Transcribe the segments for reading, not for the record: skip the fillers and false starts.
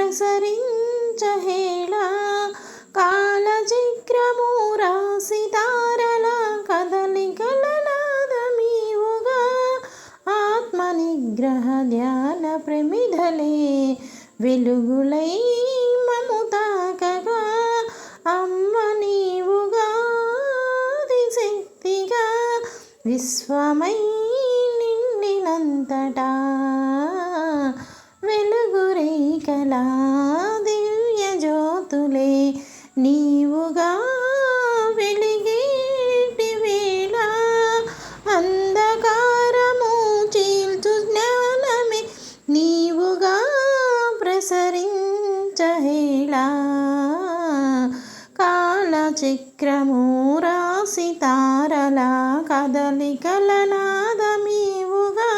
ప్రసరించహేళా కాలచక్రము రాసి తారల కదలికల నాదమీవుగా ఆత్మనిగ్రహ ధ్యాన ప్రమిదలే వెలుగులై మము తాకగా అమ్మ నీవుగా ఆదిశక్తిగా విశ్వమై నిండినంతటా వెలుగురేఖలా దివ్య జ్యోతులే నీవుగా వెలిగేటి వేళ అంధకారము చీల్చు జ్ఞానమే నీవుగా ప్రసరించహేళా కాలచక్రము రాసి తారల కదలికల నాదమీవుగా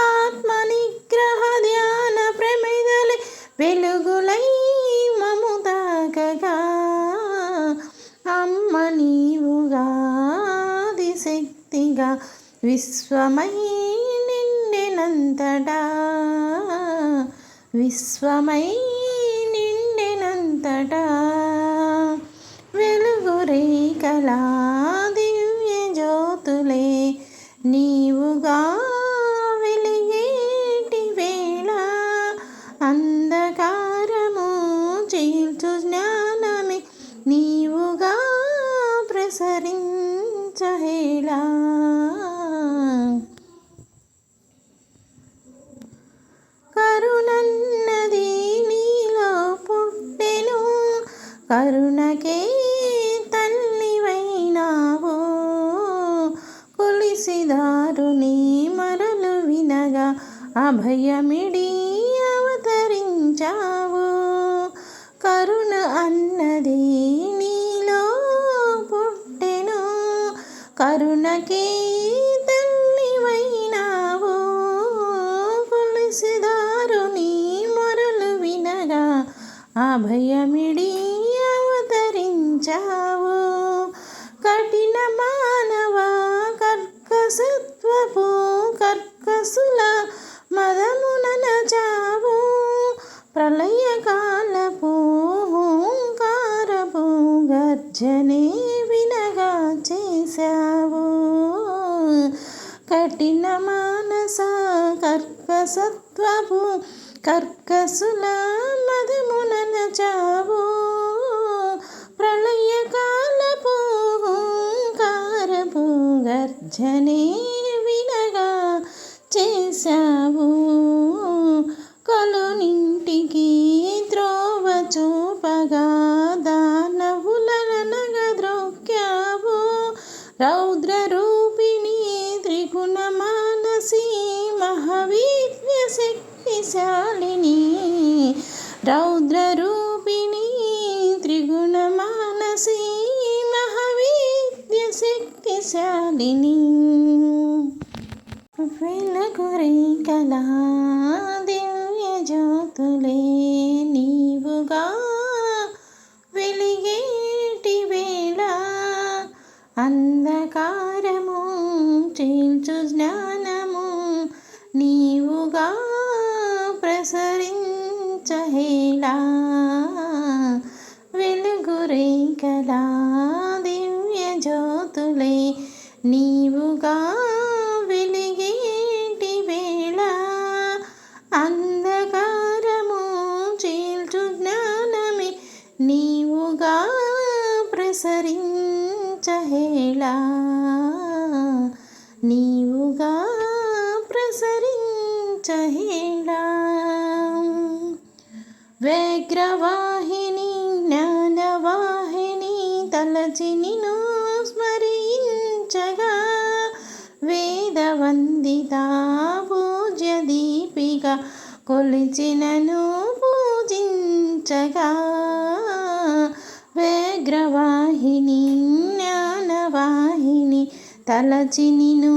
ఆత్మనిగ్రహ ధ్యాన ప్రమిదలే వెలుగులై మము తాకగా అమ్మ నీవుగా ఆదిశక్తిగా విశ్వమై నిండినంతటా విశ్వమై నిండినంతటా వెలుగురేఖలా దివ్య జ్యోతులే నీవుగా వెలిగేటి వేళ అంధకారము చీల్చు జ్ఞానమే నీవుగా ప్రసరించహేళా కరుణన్నది నీలో పుట్టెను కరుణకే తల్లివైనావు కొలిసిదారుని మరలు వినగా అభయమిడి అవతరించావు కరుణ అన్నది నీలో పుట్టెను కరుణకే తల్లివైనావు కొలిసిదారుని మొరలు వినగా అభయమిడి అవతరించావు కఠిన మానవ కర్కసత్వపు కర్కసుల మదమున నచావు ప్రళయకాలపు ఓంకారపు గర్జనే వినగా చేశావు కఠిన మానస కర్కసత్వపు కర్కసుల మదమున నచావు ప్రళయకాలపు ఓంకారపు గర్జనే వినగా చేశావు కలునింటికి త్రోవ చూపగా దానవులనగద్రోక్కావు రౌద్ర రూపిణి త్రిగుణ మానసి మహావీర్య శక్తిశాలిని రౌద్ర రూపిణి త్రిగుణ మానసి మహావీర్య శక్తిశాలిని వెలుగురేఖలా దివ్య జ్యోతులే నీవుగా వెలిగేటి వేళ అంధకారము చీల్చు జ్ఞానము నీవుగా ప్రసరించహేళా వెలుగురేఖలా దివ్య జ్యోతులే నీవుగా వెలిగేటి వేళ అంధకారము చీల్చు జ్ఞానమే నీవుగా ప్రసరించహేళా నీవుగా ప్రసరించహేళా వ్యగ్రవాహిని జ్ఞానవాహిని తలచి నిన్ను స్మరించగా వేదవందిత పూజ్య దీపిక కొలిచినను పూజించగా వ్యగ్రవాహిని జ్ఞానవాహిని తలచి నిన్ను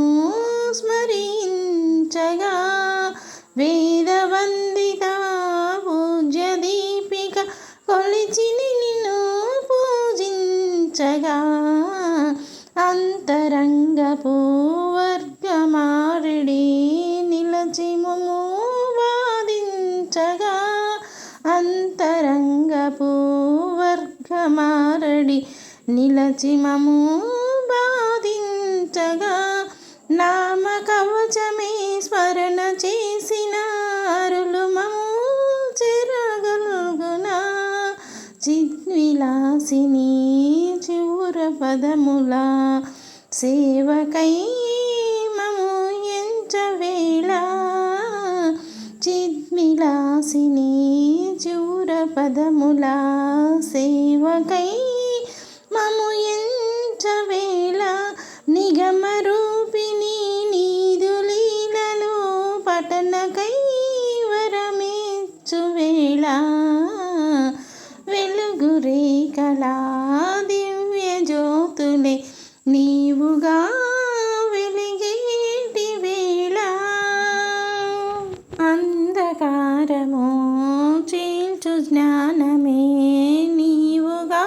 స్మరించగా వేదవందిత పూజ్య దీపిక కొలిచి నిన్ను పూజించగా అంతరంగపు వర్గమారిడి నిలచి మము వాదించగా అంతరంగపు వర్గమారడి నిలచి మము బాధించగా నామ కవచమే స్మరణ చేసిన అరులు మము చెరగలుగునా చిద్విలాసిని చివుర పదముల సేవకై మము ఎంచవేళ చిద్విలాసిని చివుర పదముల సేవకై మము ఎంచవేళ నిగమరూపిణి నీదు లీలలు పఠనకై వరమిచ్చువేళ వెలుగు రేఖలా దివ్య జ్యోతులే నీవుగా వెలిగేటి వేళ అంధకారము చీల్చు జ్ఞానమే నీవుగా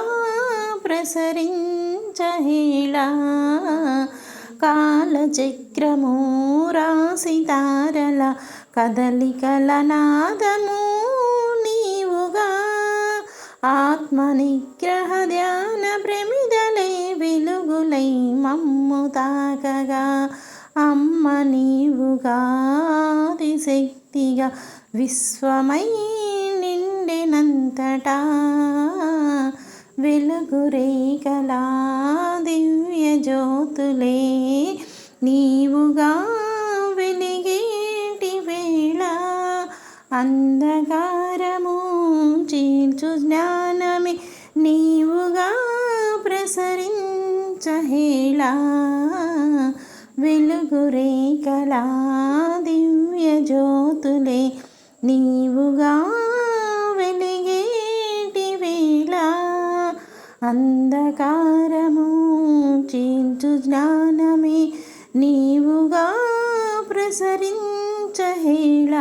ప్రసరించహేళ కాలచక్రము రాసి తారల కదలికల నాదము నీవుగా ఆత్మనిగ్రహ ధ్యాన ప్రమిదలై వెలుగులై మమ్ము తాకగా అమ్మ నీవుగా ఆదిశక్తిగా విశ్వమై నిండినంతటా వెలుగు రేఖలా దివ్య జ్యోతులే నీవుగా వెలిగేటి వేళ అంధకారము చీల్చు జ్ఞానమే నీవుగా ప్రసరించహేళ వెలుగు రేఖలా దివ్య జ్యోతులే నీవుగా వెలిగేటి వేళ అంధకారము చీల్చు జ్ఞానమే నీవుగా ప్రసరించహేళ